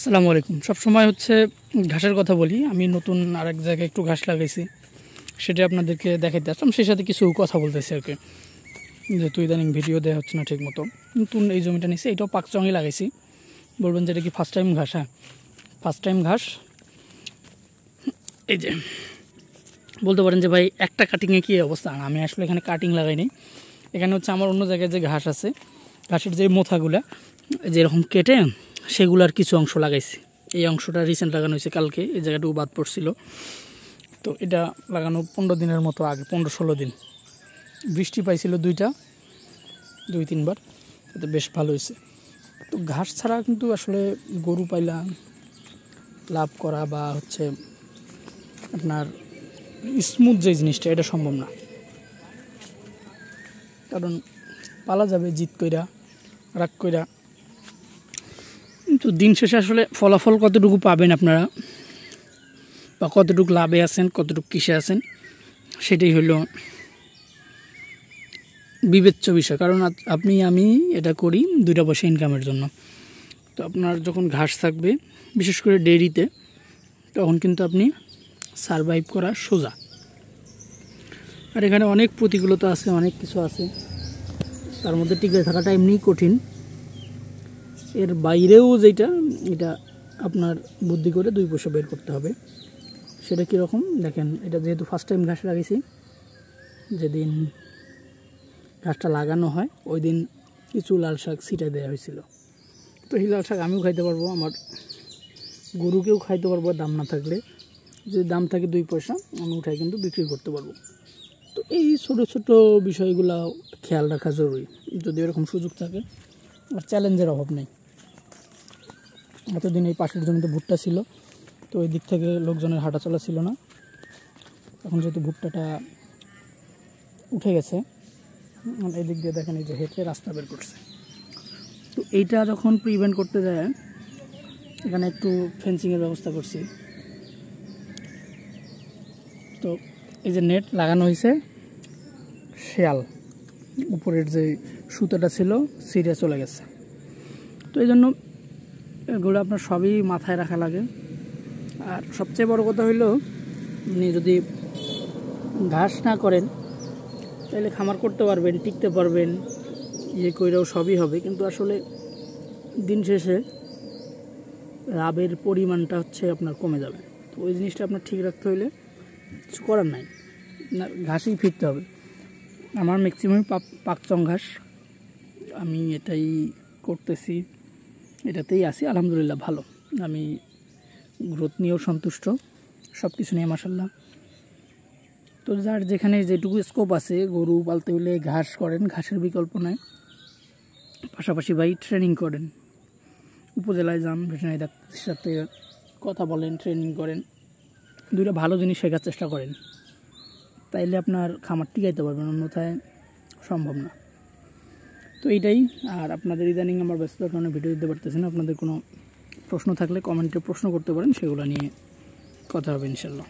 আসসালামু আলাইকুম। সবসময় হচ্ছে ঘাসের কথা বলি। আমি নতুন আরেক জায়গায় একটু ঘাস লাগাইছি, সেটা আপনাদেরকে দেখাইতে আসলাম। সেই সাথে কিছু কথা বলতেছি আর কি, যেহেতু ইদানিং ভিডিও দেওয়া হচ্ছে না ঠিক মতো। নতুন এই জমিটা নিচ্ছি, এটাও পাকচঙই লাগাইছি। বলবেন যে এটা কি ফার্স্ট টাইম ঘাস? হ্যাঁ, ফার্স্ট টাইম ঘাস। এই যে বলতে পারেন যে ভাই একটা কাটিংয়ে কী অবস্থা। আমি আসলে এখানে কাটিং লাগাইনি, এখানে হচ্ছে আমার অন্য জায়গায় যে ঘাস আছে, ঘাসের যে মোথাগুলা যেরকম কেটে সেগুলার কিছু অংশ লাগাইছি। এই অংশটা রিসেন্ট লাগানো হয়েছে কালকে, এই জায়গাটুকু বাদ পড়ছিল। তো এটা লাগানো 15 দিনের মতো আগে, 15-16 দিন। বৃষ্টি পাইছিল 2-3 বার, এতে বেশ ভালো হয়েছে। তো ঘাস ছাড়া কিন্তু আসলে গরু পাইলা লাভ করা বা হচ্ছে আপনার স্মুথ যে জিনিসটা, এটা সম্ভব না। কারণ পালা যাবে জিত কইরা, রাগ কইরা, কিন্তু দিন শেষে আসলে ফলাফল কতটুকু পাবেন আপনারা, বা কতটুকু লাভে আছেন, কতটুকু কিসে আছেন, সেটাই হলো বিবেচ্য বিষয়। কারণ আমি এটা করি 2টা পয়সা ইনকামের জন্য। তো আপনার যখন ঘাস থাকবে, বিশেষ করে ডেইরিতে, তখন কিন্তু আপনি সারভাইভ করা সোজা। আর এখানে অনেক প্রতিকূলতা আছে, অনেক কিছু আছে, তার মধ্যে টিকে থাকাটা এমনিই কঠিন। এর বাইরেও এটা আপনার বুদ্ধি করে 2 পয়সা বের করতে হবে। সেটা কীরকম দেখেন, এটা যেহেতু ফার্স্ট টাইম ঘাস লাগাইছি, যেদিন ঘাসটা লাগানো হয় ওই দিন কিছু লাল শাক ছিটাই দেওয়া হয়েছিল। তো এই লাল শাক আমিও খাইতে পারবো, আমার গরুকেও খাইতে পারবো দাম না থাকলে। যদি দাম থাকে 2 পয়সা, আমি উঠাই কিন্তু বিক্রি করতে পারবো। তো এই ছোটো ছোটো বিষয়গুলো খেয়াল রাখা জরুরি। যদি এরকম সুযোগ থাকে, আর চ্যালেঞ্জের অভাব নেই। এতদিন এই পাশের জমিতে ভুট্টা ছিল, তো ওই দিক থেকে লোকজনের হাঁটা চলা ছিল না। এখন যেহেতু ভুট্টাটা উঠে গেছে, এই দিক দিয়ে দেখেন এই যে হেঁটে রাস্তা বের করছে। তো এইটা যখন প্রিভেন্ট করতে যায়, এখানে একটু ফেন্সিংয়ের ব্যবস্থা করছি। তো এই যে নেট লাগানো হয়েছে, শেয়াল উপরের যে সুতোটা ছিল ছিঁড়ে চলে গেছে। তো এই জন্য এগুলো আপনার সবই মাথায় রাখা লাগে। আর সবচেয়ে বড় কথা হইল, আপনি যদি ঘাস না করেন তাহলে খামার করতে পারবেন, টিকতে পারবেন, কইরাও সবই হবে, কিন্তু আসলে দিন শেষে লাভের পরিমাণটা হচ্ছে আপনার কমে যাবে। তো ওই জিনিসটা আপনার ঠিক রাখতে হইলে কিছু করার নাই, না ঘাসেই ফিরতে হবে। আমার ম্যাক্সিমাম পাকচং ঘাস, আমি এটাই করতেছি, এটাতেই আছি আলহামদুলিল্লাহ ভালো। আমি গ্রোথ নিয়েও সন্তুষ্ট, সব কিছু নিয়ে মাশাল্লাহ। তো যার যেখানে যেটুকু স্কোপ আছে, গরু পালতে হলে ঘাস করেন, ঘাসের বিকল্প নাই। পাশাপাশি ভাই ট্রেনিং করেন, উপজেলায় যান, ভেটেরিনারি ডাক্তারের সাথে কথা বলেন, ট্রেনিং করেন, 2টা ভালো জিনিস শেখার চেষ্টা করেন, তাইলে আপনার খামার টিকাইতে পারবেন, অন্যথায় সম্ভব না। তো এইটাই। আর আপনাদের ইদানিং আমার ব্যস্ততার কারণে ভিডিও দিতে পারতেছি না। আপনাদের কোনো প্রশ্ন থাকলে কমেন্টে প্রশ্ন করতে পারেন, সেগুলো নিয়ে কথা হবে ইনশাল্লাহ।